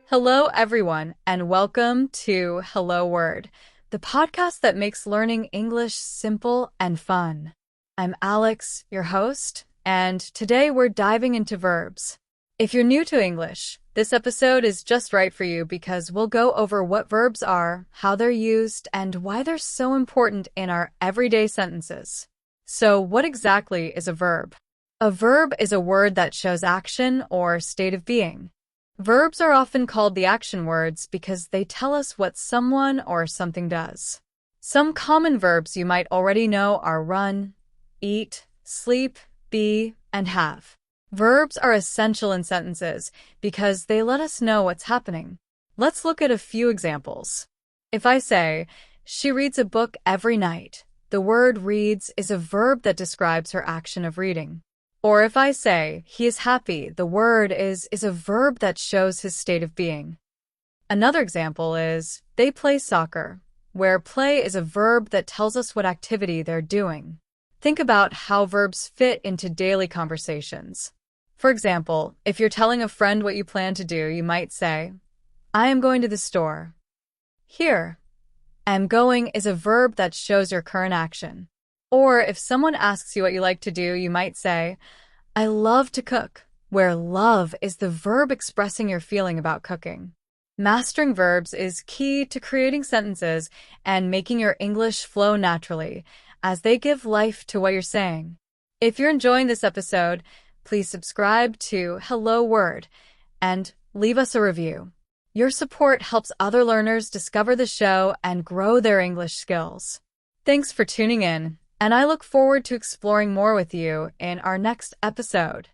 Hello, everyone, and welcome to Hello Word, the podcast that makes learning English simple and fun. I'm Alex, your host, and today we're diving into verbs. If you're new to English, this episode is just right for you because we'll go over what verbs are, how they're used, and why they're so important in our everyday sentences. So, what exactly is a verb? A verb is a word that shows action or state of being. Verbs are often called the action words because they tell us what someone or something does. Some common verbs you might already know are run, eat, sleep, be, and have. Verbs are essential in sentences because they let us know what's happening. Let's look at a few examples. If I say, she reads a book every night, the word reads is a verb that describes her action of reading. Or if I say, he is happy, the word is a verb that shows his state of being. Another example is, they play soccer, where play is a verb that tells us what activity they're doing. Think about how verbs fit into daily conversations. For example, if you're telling a friend what you plan to do, you might say, I am going to the store. Here, am going is a verb that shows your current action. Or if someone asks you what you like to do, you might say, I love to cook, where love is the verb expressing your feeling about cooking. Mastering verbs is key to creating sentences and making your English flow naturally, as they give life to what you're saying. If you're enjoying this episode, please subscribe to Hello Word and leave us a review. Your support helps other learners discover the show and grow their English skills. Thanks for tuning in, and I look forward to exploring more with you in our next episode.